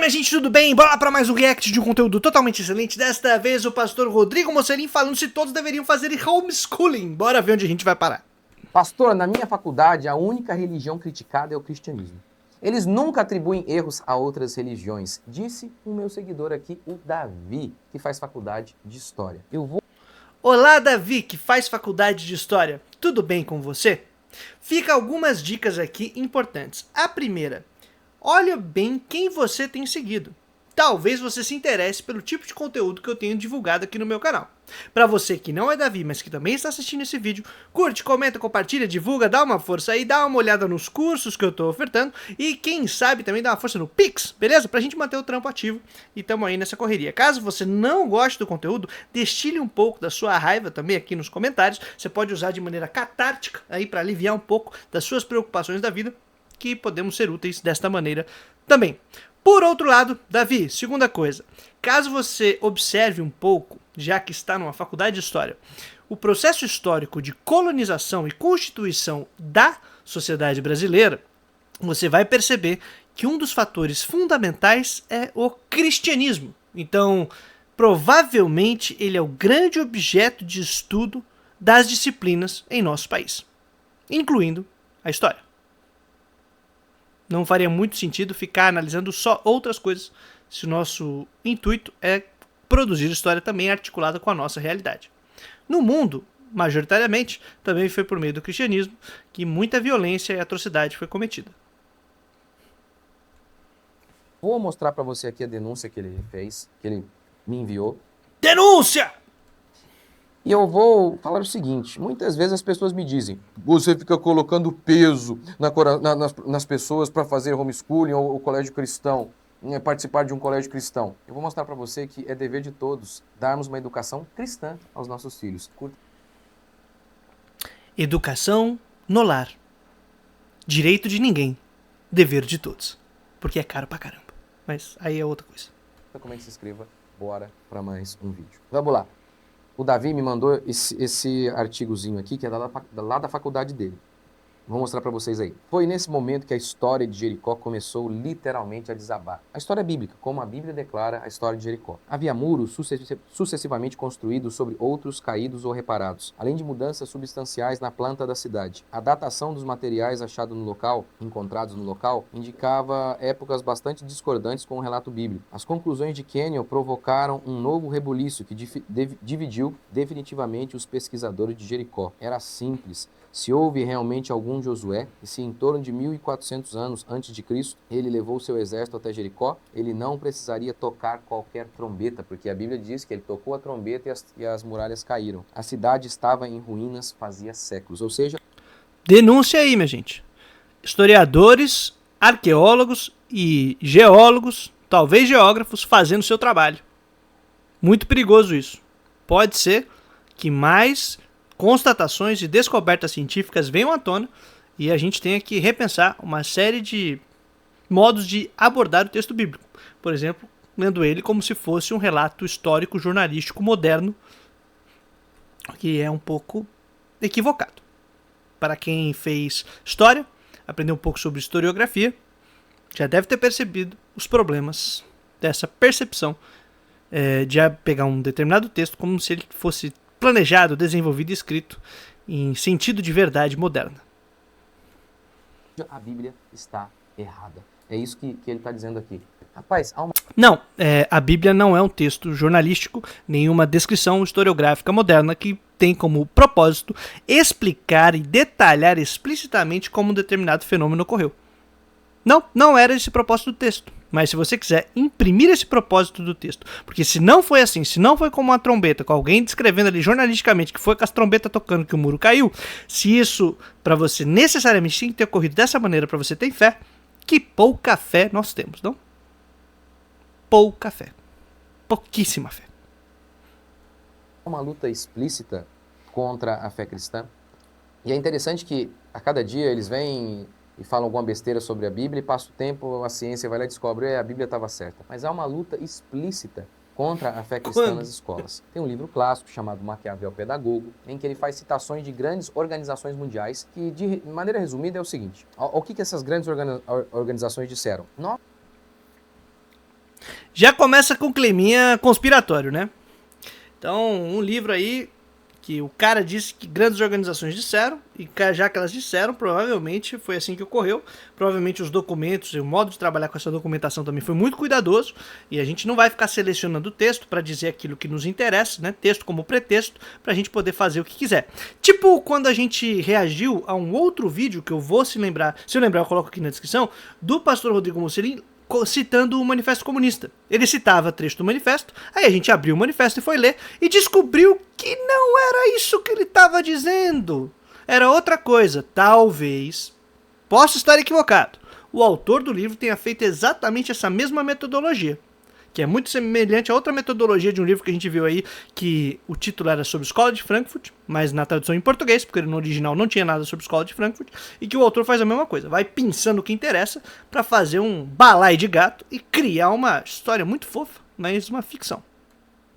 minha gente, tudo bem? Bora lá para mais um react de um conteúdo totalmente excelente. Desta vez o pastor Rodrigo Mocelin falando se todos deveriam fazer homeschooling. Bora ver onde a gente vai parar. Pastor, na minha faculdade, a única religião criticada é o cristianismo. Eles nunca atribuem erros a outras religiões, disse o meu seguidor aqui, o Davi, que faz faculdade de História. Olá, Davi, que faz faculdade de História. Tudo bem com você? Fica algumas dicas aqui importantes. A primeira, olha bem quem você tem seguido. Talvez você se interesse pelo tipo de conteúdo que eu tenho divulgado aqui no meu canal. Para você que não é Davi, mas que também está assistindo esse vídeo, curte, comenta, compartilha, divulga, dá uma força aí, dá uma olhada nos cursos que eu estou ofertando e quem sabe também dá uma força no Pix, beleza? Pra gente manter o trampo ativo e tamo aí nessa correria. Caso você não goste do conteúdo, destile um pouco da sua raiva também aqui nos comentários. Você pode usar de maneira catártica aí para aliviar um pouco das suas preocupações da vida, que podemos ser úteis desta maneira também. Por outro lado, Davi, segunda coisa, caso você observe um pouco, já que está numa faculdade de História, o processo histórico de colonização e constituição da sociedade brasileira, você vai perceber que um dos fatores fundamentais é o cristianismo. Então, provavelmente, ele é o grande objeto de estudo das disciplinas em nosso país, incluindo a história. Não faria muito sentido ficar analisando só outras coisas se o nosso intuito é produzir história também articulada com a nossa realidade. No mundo, majoritariamente, também foi por meio do cristianismo que muita violência e atrocidade foi cometida. Vou mostrar para você aqui a denúncia que ele fez, que ele me enviou. Denúncia! E eu vou falar o seguinte, muitas vezes as pessoas me dizem, você fica colocando peso nas pessoas para fazer homeschooling ou colégio cristão, participar de um colégio cristão. Eu vou mostrar para você que é dever de todos darmos uma educação cristã aos nossos filhos. Educação no lar. Direito de ninguém, dever de todos. Porque é caro pra caramba. Mas aí é outra coisa. Como é que se inscreva? Bora para mais um vídeo. Vamos lá. O Davi me mandou esse artigozinho aqui, que é lá da faculdade dele. Vou mostrar para vocês aí. Foi nesse momento que a história de Jericó começou literalmente a desabar. A história bíblica, como a Bíblia declara a história de Jericó. Havia muros sucessivamente construídos sobre outros caídos ou reparados, além de mudanças substanciais na planta da cidade. A datação dos materiais encontrados no local, indicava épocas bastante discordantes com o relato bíblico. As conclusões de Kenyon provocaram um novo rebuliço que dividiu definitivamente os pesquisadores de Jericó. Era simples. Se houve realmente algum Josué, e se em torno de 1400 anos antes de Cristo, ele levou seu exército até Jericó, ele não precisaria tocar qualquer trombeta, porque a Bíblia diz que ele tocou a trombeta e as muralhas caíram. A cidade estava em ruínas fazia séculos, ou seja... Denúncia aí, minha gente. Historiadores, arqueólogos e geólogos, talvez geógrafos, fazendo seu trabalho. Muito perigoso isso. Pode ser que mais constatações e descobertas científicas venham à tona e a gente tenha que repensar uma série de modos de abordar o texto bíblico. Por exemplo, lendo ele como se fosse um relato histórico jornalístico moderno, que é um pouco equivocado. Para quem fez história, aprendeu um pouco sobre historiografia, já deve ter percebido os problemas dessa percepção de pegar um determinado texto como se ele fosse planejado, desenvolvido e escrito em sentido de verdade moderna. A Bíblia está errada. É isso que ele está dizendo aqui. Rapaz, Não, a Bíblia não é um texto jornalístico, nenhuma descrição historiográfica moderna que tem como propósito explicar e detalhar explicitamente como um determinado fenômeno ocorreu. Não era esse o propósito do texto. Mas se você quiser imprimir esse propósito do texto, porque se não foi assim, se não foi como uma trombeta, com alguém descrevendo ali jornalisticamente que foi com as trombetas tocando que o muro caiu, se isso para você necessariamente tem que ter ocorrido dessa maneira para você ter fé, que pouca fé nós temos, não? Pouca fé. Pouquíssima fé. Uma luta explícita contra a fé cristã. E é interessante que a cada dia eles vêm e falam alguma besteira sobre a Bíblia e passa o tempo, a ciência vai lá e descobre a Bíblia estava certa. Mas há uma luta explícita contra a fé cristã nas escolas. Tem um livro clássico chamado Maquiavel Pedagogo, em que ele faz citações de grandes organizações mundiais, que de maneira resumida é o seguinte, o que essas grandes organizações disseram? Já começa com climinha conspiratório, né? Então, um livro aí que o cara disse que grandes organizações disseram, e já que elas disseram, provavelmente foi assim que ocorreu. Provavelmente os documentos e o modo de trabalhar com essa documentação também foi muito cuidadoso, e a gente não vai ficar selecionando o texto para dizer aquilo que nos interessa, né? Texto como pretexto, para a gente poder fazer o que quiser. Tipo quando a gente reagiu a um outro vídeo, que eu vou se lembrar, se eu lembrar eu coloco aqui na descrição, do pastor Rodrigo Mussolini, citando o Manifesto Comunista. Ele citava trecho do manifesto, aí a gente abriu o manifesto e foi ler, e descobriu que não era isso que ele estava dizendo. Era outra coisa. Talvez, posso estar equivocado, o autor do livro tenha feito exatamente essa mesma metodologia, que é muito semelhante a outra metodologia de um livro que a gente viu aí, que o título era sobre Escola de Frankfurt, mas na tradução em português, porque no original não tinha nada sobre Escola de Frankfurt, e que o autor faz a mesma coisa, vai pensando o que interessa para fazer um balaio de gato e criar uma história muito fofa, mas uma ficção.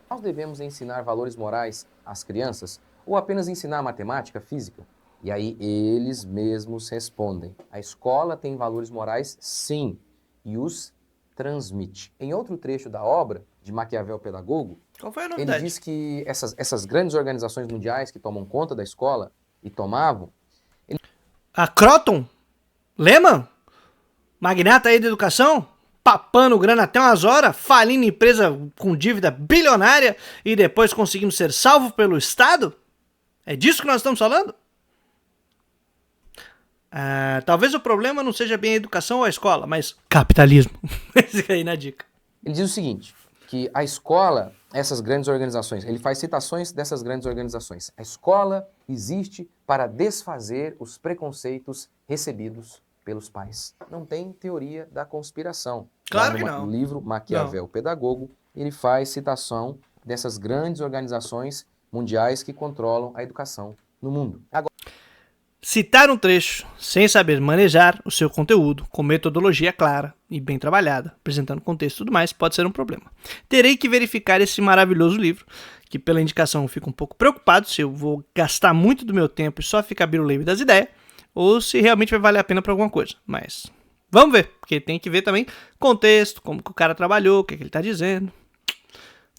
Nós devemos ensinar valores morais às crianças ou apenas ensinar matemática, física? E aí eles mesmos respondem: a escola tem valores morais, sim, e os transmite. Em outro trecho da obra de Maquiavel Pedagogo, Qual foi a ele novidade? diz que essas grandes organizações mundiais que tomam conta da escola e tomavam, A Croton? Lehman? Magnata aí da educação? Papando grana até umas horas, falindo empresa com dívida bilionária e depois conseguindo ser salvo pelo Estado? É disso que nós estamos falando? Talvez o problema não seja bem a educação ou a escola, mas capitalismo. Fica aí na dica. ele diz o seguinte, que a escola, essas grandes organizações, ele faz citações dessas grandes organizações. A escola existe para desfazer os preconceitos recebidos pelos pais. Não tem teoria da conspiração. Claro Lá que não. No livro Maquiavel Pedagogo, ele faz citação dessas grandes organizações mundiais que controlam a educação no mundo. Agora, Citar um trecho sem saber manejar o seu conteúdo com metodologia clara e bem trabalhada, apresentando contexto e tudo mais, pode ser um problema. Terei que verificar esse maravilhoso livro, que pela indicação eu fico um pouco preocupado se eu vou gastar muito do meu tempo e só ficar biruleibe das ideias, ou se realmente vai valer a pena para alguma coisa. Mas vamos ver, porque tem que ver também contexto, como que o cara trabalhou, o que, é que ele está dizendo.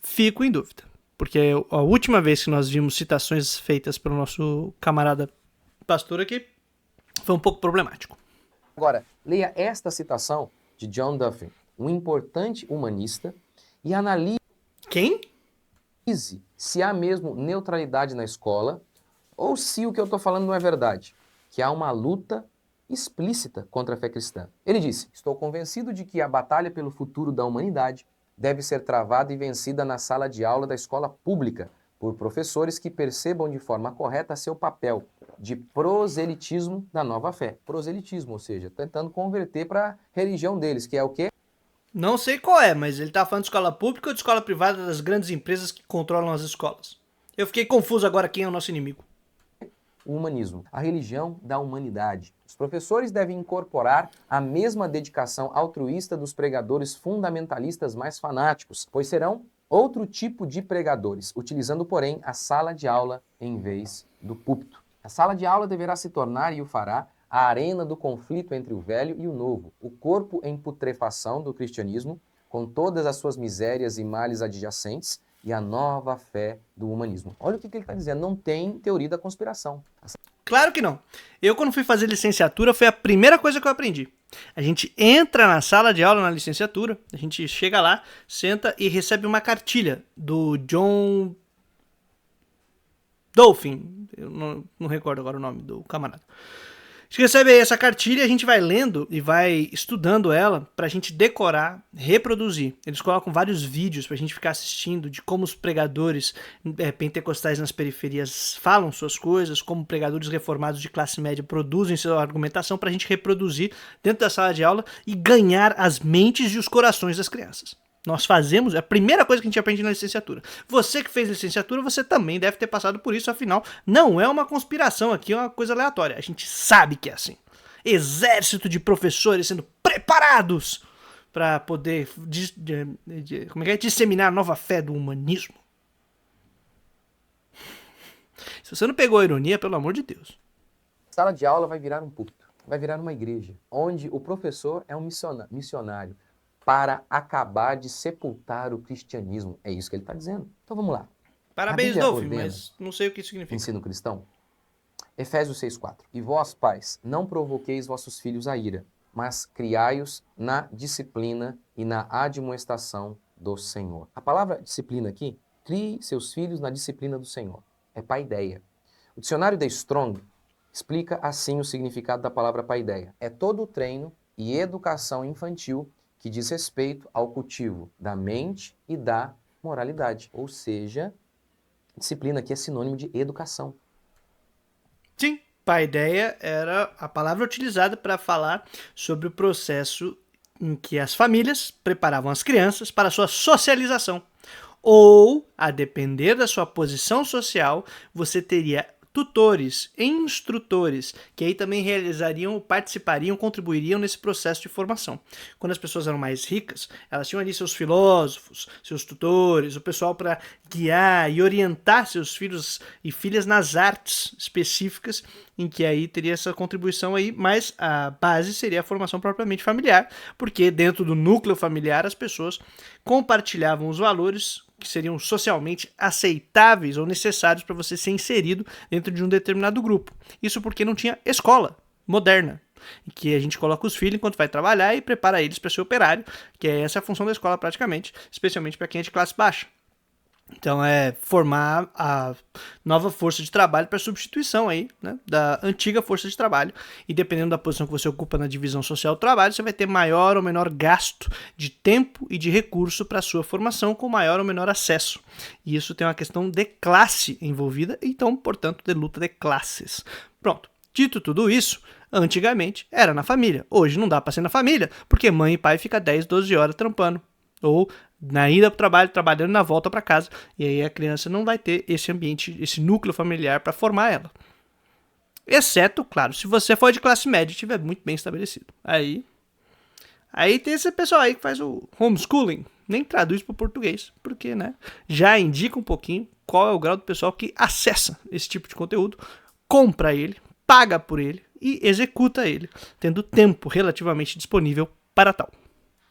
Fico em dúvida, porque a última vez que nós vimos citações feitas pelo nosso camarada pastor aqui foi um pouco problemático. Agora, leia esta citação de John Duffy, um importante humanista, e analise Quem? se há mesmo neutralidade na escola ou se o que eu estou falando não é verdade, que há uma luta explícita contra a fé cristã. Ele disse: estou convencido de que a batalha pelo futuro da humanidade deve ser travada e vencida na sala de aula da escola pública, por professores que percebam de forma correta seu papel de proselitismo da nova fé. Proselitismo, ou seja, tentando converter para a religião deles, que é o quê? Não sei qual é, mas ele tá falando de escola pública ou de escola privada das grandes empresas que controlam as escolas? Eu fiquei confuso agora quem é o nosso inimigo. O humanismo, a religião da humanidade. Os professores devem incorporar a mesma dedicação altruísta dos pregadores fundamentalistas mais fanáticos, pois serão outro tipo de pregadores, utilizando, porém, a sala de aula em vez do púlpito. A sala de aula deverá se tornar, e o fará, a arena do conflito entre o velho e o novo, o corpo em putrefação do cristianismo, com todas as suas misérias e males adjacentes, e a nova fé do humanismo. Olha o que ele está dizendo, não tem teoria da conspiração. Claro que não. Eu, quando fui fazer licenciatura, foi a primeira coisa que eu aprendi. A gente entra na sala de aula na licenciatura, a gente chega lá, senta e recebe uma cartilha do John Dolphin. Eu não recordo agora o nome do camarada. A gente recebe essa cartilha, a gente vai lendo e vai estudando ela pra gente decorar, reproduzir. Eles colocam vários vídeos pra gente ficar assistindo de como os pregadores pentecostais nas periferias falam suas coisas, como pregadores reformados de classe média produzem sua argumentação pra gente reproduzir dentro da sala de aula e ganhar as mentes e os corações das crianças. Nós fazemos, é a primeira coisa que a gente aprende na licenciatura. Você que fez licenciatura, você também deve ter passado por isso, afinal, não é uma conspiração aqui, é uma coisa aleatória. A gente sabe que é assim. Exército de professores sendo preparados para poder disseminar a nova fé do humanismo. Se você não pegou a ironia, pelo amor de Deus. A sala de aula vai virar um púlpito, vai virar uma igreja, onde o professor é um missionário. para acabar de sepultar o cristianismo. É isso que ele está dizendo. Então vamos lá. Parabéns, Dolphin, mas não sei o que isso significa. Ensino cristão. Efésios 6,4. E vós, pais, não provoqueis vossos filhos a ira, mas criai-os na disciplina e na admoestação do Senhor. A palavra disciplina aqui, crie seus filhos na disciplina do Senhor. É paideia. O dicionário da Strong explica assim o significado da palavra paideia. É todo o treino e educação infantil que diz respeito ao cultivo da mente e da moralidade. Ou seja, disciplina aqui é sinônimo de educação. Sim, paideia era a palavra utilizada para falar sobre o processo em que as famílias preparavam as crianças para a sua socialização. Ou, a depender da sua posição social, você teria tutores, instrutores, que aí também realizariam, participariam, contribuiriam nesse processo de formação. Quando as pessoas eram mais ricas, elas tinham ali seus filósofos, seus tutores, o pessoal para guiar e orientar seus filhos e filhas nas artes específicas, em que aí teria essa contribuição aí, mas a base seria a formação propriamente familiar, porque dentro do núcleo familiar as pessoas compartilhavam os valores que seriam socialmente aceitáveis ou necessários para você ser inserido dentro de um determinado grupo. Isso porque não tinha escola moderna, em que a gente coloca os filhos enquanto vai trabalhar e prepara eles para ser operário, que é essa a função da escola praticamente, especialmente para quem é de classe baixa. Então é formar a nova força de trabalho para substituição aí, né, da antiga força de trabalho. E dependendo da posição que você ocupa na divisão social do trabalho, você vai ter maior ou menor gasto de tempo e de recurso para a sua formação, com maior ou menor acesso. E isso tem uma questão de classe envolvida, então, portanto, de luta de classes. Pronto. Dito tudo isso, antigamente era na família. Hoje não dá para ser na família, porque mãe e pai ficam 10, 12 horas trampando. Ou na ida para o trabalho, trabalhando na volta para casa. E aí a criança não vai ter esse ambiente, esse núcleo familiar para formar ela. Exceto, claro, se você for de classe média e estiver muito bem estabelecido. Aí tem esse pessoal aí que faz o homeschooling. Nem traduz para o português, porque, né, já indica um pouquinho qual é o grau do pessoal que acessa esse tipo de conteúdo, compra ele, paga por ele e executa ele, tendo tempo relativamente disponível para tal.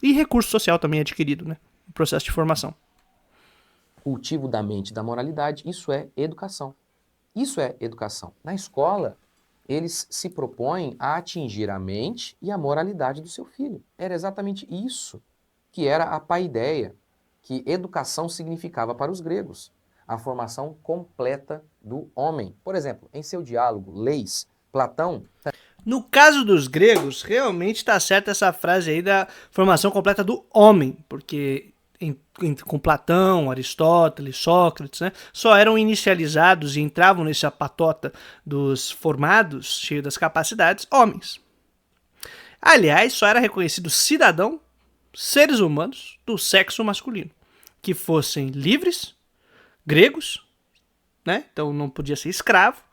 E recurso social também adquirido, né? No processo de formação. Cultivo da mente e da moralidade, isso é educação. Isso é educação. Na escola, eles se propõem a atingir a mente e a moralidade do seu filho. Era exatamente isso que era a paideia, que educação significava para os gregos. A formação completa do homem. Por exemplo, em seu diálogo, Leis, Platão... No caso dos gregos, realmente está certa essa frase aí da formação completa do homem, porque com Platão, Aristóteles, Sócrates, né, só eram inicializados e entravam nessa patota dos formados, cheio das capacidades, homens. Aliás, só era reconhecido cidadão, seres humanos do sexo masculino, que fossem livres, gregos, né, então não podia ser escravo,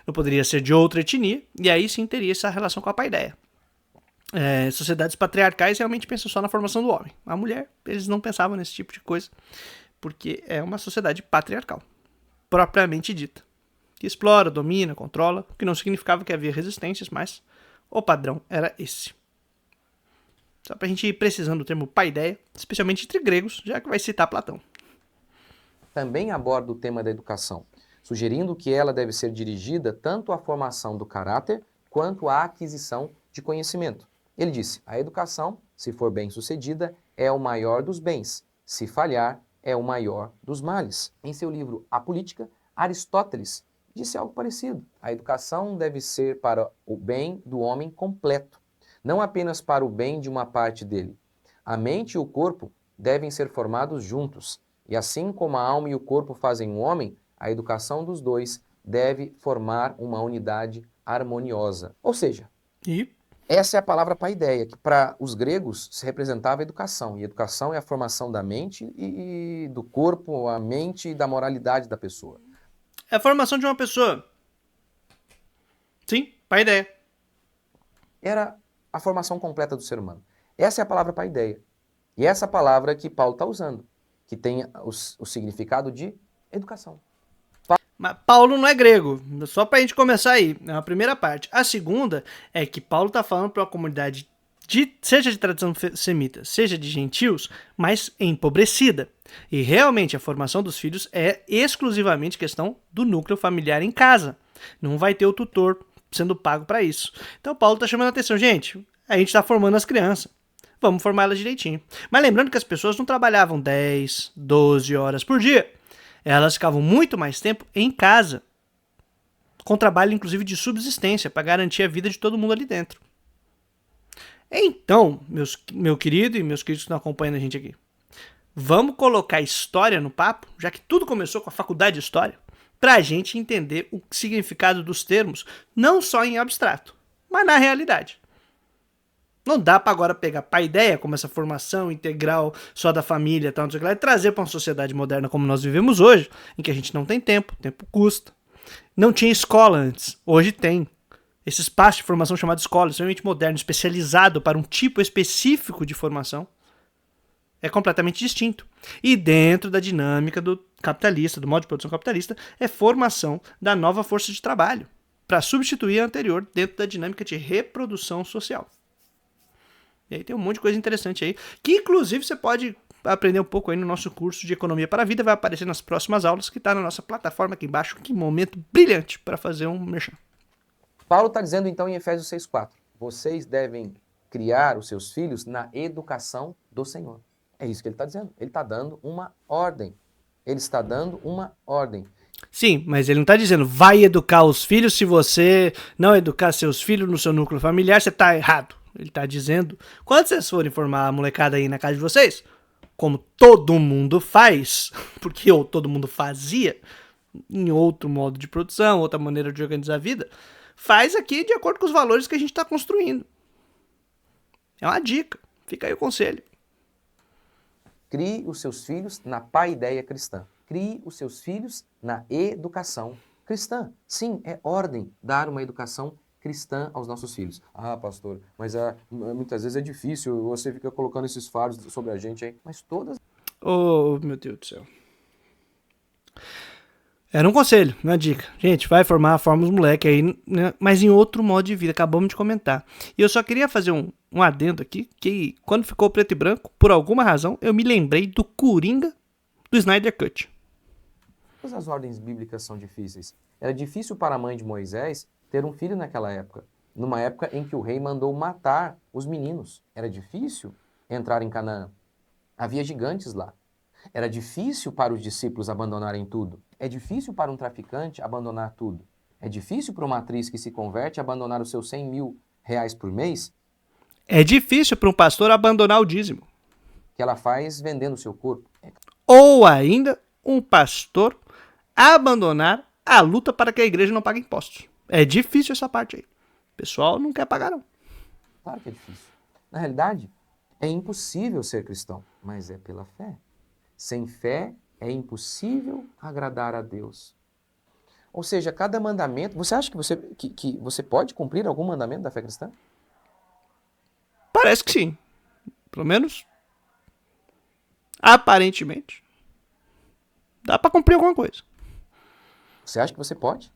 não poderia ser de outra etnia, e aí sim teria essa relação com a paideia. Sociedades patriarcais realmente pensam só na formação do homem. A mulher, eles não pensavam nesse tipo de coisa, porque é uma sociedade patriarcal, propriamente dita, que explora, domina, controla, o que não significava que havia resistências, mas o padrão era esse. Só pra gente ir precisando do termo paideia, especialmente entre gregos, já que vai citar Platão. Também aborda o tema da educação, sugerindo que ela deve ser dirigida tanto à formação do caráter quanto à aquisição de conhecimento. Ele disse: a educação, se for bem sucedida, é o maior dos bens. Se falhar, é o maior dos males. Em seu livro A Política, Aristóteles disse algo parecido. A educação deve ser para o bem do homem completo, não apenas para o bem de uma parte dele. A mente e o corpo devem ser formados juntos, e assim como a alma e o corpo fazem um homem, a educação dos dois deve formar uma unidade harmoniosa. Ou seja, essa é a palavra paideia, que para os gregos se representava a educação. E educação é a formação da mente e do corpo, a mente e da moralidade da pessoa. É a formação de uma pessoa. Sim, paideia. Era a formação completa do ser humano. Essa é a palavra paideia. E essa palavra que Paulo está usando, que tem o significado de educação. Mas Paulo não é grego, só pra gente começar aí, é a primeira parte. A segunda é que Paulo tá falando para uma comunidade seja de tradição semita, seja de gentios, mas empobrecida. E realmente a formação dos filhos é exclusivamente questão do núcleo familiar em casa. Não vai ter o tutor sendo pago para isso. Então Paulo está chamando a atenção, gente, a gente está formando as crianças. Vamos formar elas direitinho. Mas lembrando que as pessoas não trabalhavam 10, 12 horas por dia. Elas ficavam muito mais tempo em casa, com trabalho inclusive de subsistência, para garantir a vida de todo mundo ali dentro. Então, meu querido e meus queridos que estão acompanhando a gente aqui, vamos colocar história no papo, já que tudo começou com a faculdade de história, para a gente entender o significado dos termos, não só em abstrato, mas na realidade. Não dá para agora pegar a ideia como essa formação integral só da família tal, não sei o que lá, e trazer para uma sociedade moderna como nós vivemos hoje, em que a gente não tem tempo, tempo custa. Não tinha escola antes, hoje tem. Esse espaço de formação chamado escola, extremamente moderno, especializado para um tipo específico de formação, é completamente distinto. E dentro da dinâmica do capitalista, do modo de produção capitalista, é formação da nova força de trabalho, para substituir a anterior dentro da dinâmica de reprodução social. E aí tem um monte de coisa interessante aí, que inclusive você pode aprender um pouco aí no nosso curso de Economia para a Vida, vai aparecer nas próximas aulas, que está na nossa plataforma aqui embaixo. Que momento brilhante para fazer um merchan. Paulo está dizendo então em Efésios 6,4, vocês devem criar os seus filhos na educação do Senhor. É isso que ele está dizendo. Ele está dando uma ordem. Ele está dando uma ordem. Sim, mas ele não está dizendo vai educar os filhos, se você não educar seus filhos no seu núcleo familiar, você está errado. Ele está dizendo, quando vocês forem formar a molecada aí na casa de vocês, como todo mundo faz, porque todo mundo fazia, em outro modo de produção, outra maneira de organizar a vida, faz aqui de acordo com os valores que a gente está construindo. É uma dica, fica aí o conselho. Crie os seus filhos na paideia cristã. Crie os seus filhos na educação cristã. Sim, é ordem dar uma educação cristã aos nossos filhos. Ah, pastor, mas muitas vezes é difícil, você fica colocando esses fardos sobre a gente aí. Mas todas... Oh, meu Deus do céu. Era um conselho, uma dica. Gente, vai forma os moleque aí, né? Mas em outro modo de vida, acabamos de comentar. E eu só queria fazer um adendo aqui, que quando ficou preto e branco, por alguma razão, eu me lembrei do Coringa do Snyder Cut. Todas as ordens bíblicas são difíceis. Era difícil para a mãe de Moisés ter um filho naquela época, numa época em que o rei mandou matar os meninos. Era difícil entrar em Canaã. Havia gigantes lá. Era difícil para os discípulos abandonarem tudo. É difícil para um traficante abandonar tudo. É difícil para uma atriz que se converte abandonar os seus 100 mil reais por mês. É difícil para um pastor abandonar o dízimo. Que ela faz vendendo o seu corpo. Ou ainda, um pastor abandonar a luta para que a igreja não pague impostos. É difícil essa parte aí. O pessoal não quer pagar, não. Claro que é difícil. Na realidade, é impossível ser cristão, mas é pela fé. Sem fé, é impossível agradar a Deus. Ou seja, cada mandamento... Você acha que você pode cumprir algum mandamento da fé cristã? Parece que sim. Pelo menos, aparentemente, dá para cumprir alguma coisa. Você acha que você pode?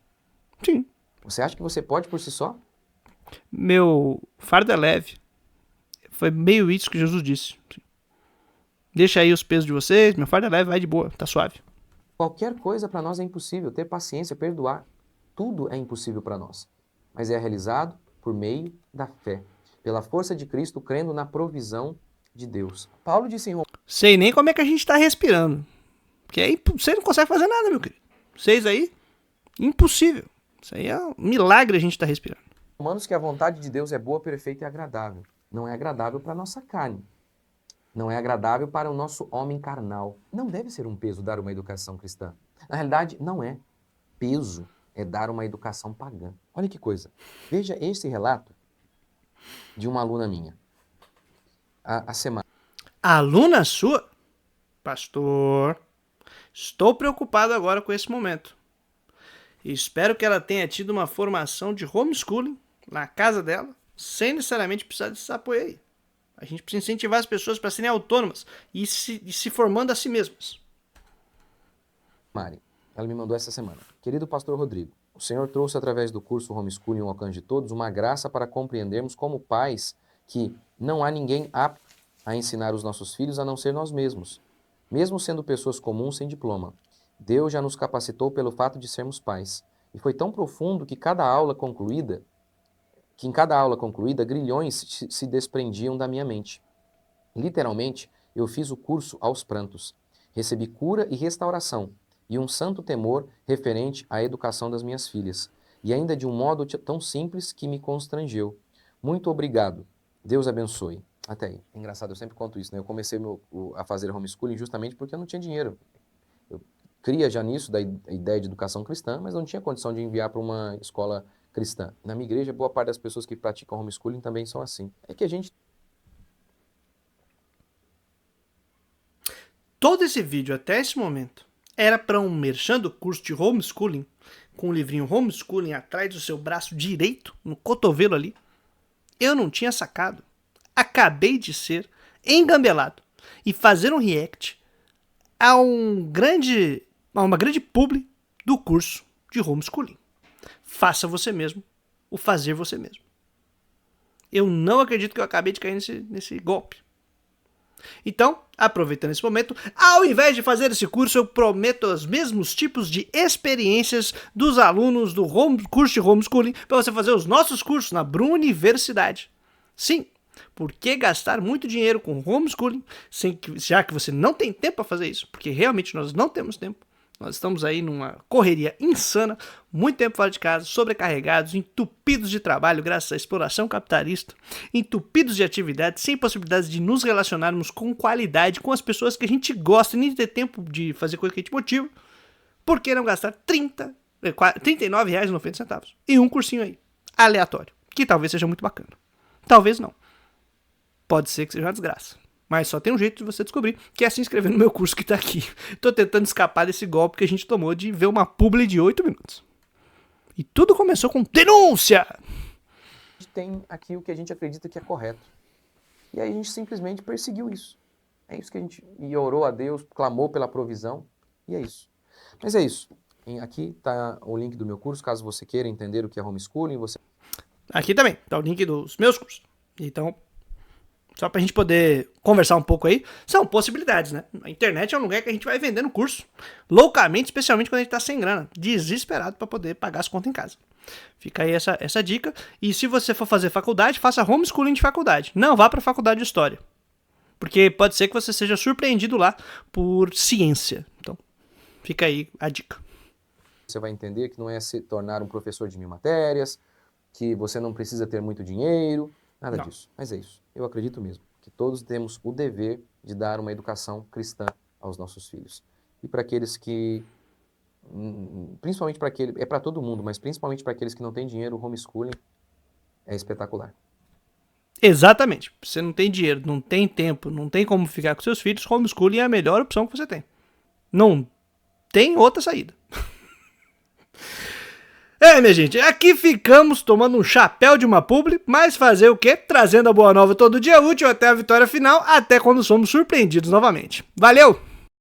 Sim. Você acha que você pode por si só? Meu fardo é leve. Foi meio isso que Jesus disse. Deixa aí os pesos de vocês, meu fardo é leve, vai de boa, tá suave. Qualquer coisa para nós é impossível. Ter paciência, perdoar. Tudo é impossível para nós. Mas é realizado por meio da fé. Pela força de Cristo, crendo na provisão de Deus. Paulo disse em Romanos... Sei nem como é que a gente tá respirando. Porque aí você não consegue fazer nada, meu querido. Vocês aí, impossível. Isso aí é um milagre a gente tá respirando. Romanos que a vontade de Deus é boa, perfeita e agradável. Não é agradável para a nossa carne. Não é agradável para o nosso homem carnal. Não deve ser um peso dar uma educação cristã. Na realidade, não é. Peso é dar uma educação pagã. Olha que coisa. Veja esse relato de uma aluna minha. A semana. A aluna sua? Pastor, estou preocupado agora com esse momento. E espero que ela tenha tido uma formação de homeschooling na casa dela, sem necessariamente precisar desse apoio aí. A gente precisa incentivar as pessoas para serem autônomas e se formando a si mesmas. Mari, ela me mandou essa semana. Querido pastor Rodrigo, o Senhor trouxe através do curso Homeschooling ao alcance de todos uma graça para compreendermos como pais que não há ninguém apto a ensinar os nossos filhos a não ser nós mesmos, mesmo sendo pessoas comuns sem diploma. Deus já nos capacitou pelo fato de sermos pais. E foi tão profundo que em cada aula concluída, grilhões se desprendiam da minha mente. Literalmente, eu fiz o curso aos prantos. Recebi cura e restauração, e um santo temor referente à educação das minhas filhas, e ainda de um modo tão simples que me constrangeu. Muito obrigado. Deus abençoe. Até aí. Engraçado, eu sempre conto isso, né? Eu comecei a fazer homeschooling justamente porque eu não tinha dinheiro. Eu cria já nisso da ideia de educação cristã, mas não tinha condição de enviar para uma escola cristã. Na minha igreja, boa parte das pessoas que praticam homeschooling também são assim. É que a gente... Todo esse vídeo até esse momento era para um merchan do curso de homeschooling, com o livrinho homeschooling atrás do seu braço direito, no cotovelo ali. Eu não tinha sacado. Acabei de ser engambelado e fazer um react a uma grande publi do curso de homeschooling. Faça você mesmo, o fazer você mesmo. Eu não acredito que eu acabei de cair nesse golpe. Então, aproveitando esse momento, ao invés de fazer esse curso, eu prometo os mesmos tipos de experiências dos alunos do curso de homeschooling para você fazer os nossos cursos na Bruniversidade. Sim, por que gastar muito dinheiro com homeschooling, já que você não tem tempo para fazer isso? Porque realmente nós não temos tempo. Nós estamos aí numa correria insana, muito tempo fora de casa, sobrecarregados, entupidos de trabalho graças à exploração capitalista, entupidos de atividades, sem possibilidades de nos relacionarmos com qualidade com as pessoas que a gente gosta e nem ter tempo de fazer coisa que a gente motiva. Por que não gastar R$ 39,90 em um cursinho aí, aleatório, que talvez seja muito bacana. Talvez não. Pode ser que seja uma desgraça. Mas só tem um jeito de você descobrir, que é se inscrever no meu curso que tá aqui. Tô tentando escapar desse golpe que a gente tomou de ver uma publi de 8 minutos. E tudo começou com denúncia! A gente tem aqui o que a gente acredita que é correto. E aí a gente simplesmente perseguiu isso. É isso que a gente... E orou a Deus, clamou pela provisão. E é isso. Mas é isso. Aqui tá o link do meu curso, caso você queira entender o que é homeschooling. Aqui também tá o link dos meus cursos. Então... Só pra gente poder conversar um pouco aí, são possibilidades, né? A internet é um lugar que a gente vai vendendo curso, loucamente, especialmente quando a gente tá sem grana, desesperado pra poder pagar as contas em casa. Fica aí essa dica. E se você for fazer faculdade, faça homeschooling de faculdade. Não vá pra faculdade de história. Porque pode ser que você seja surpreendido lá por ciência. Então, fica aí a dica. Você vai entender que não é se tornar um professor de 1000 matérias, que você não precisa ter muito dinheiro, nada disso. Mas é isso. Eu acredito mesmo que todos temos o dever de dar uma educação cristã aos nossos filhos. E para aqueles que, principalmente para aqueles, é para todo mundo, mas principalmente para aqueles que não têm dinheiro, o homeschooling é espetacular. Exatamente. Você não tem dinheiro, não tem tempo, não tem como ficar com seus filhos, homeschooling é a melhor opção que você tem. Não tem outra saída. Minha gente, aqui ficamos tomando um chapéu de uma publi, mas fazer o quê? Trazendo a boa nova todo dia útil até a vitória final, até quando somos surpreendidos novamente. Valeu!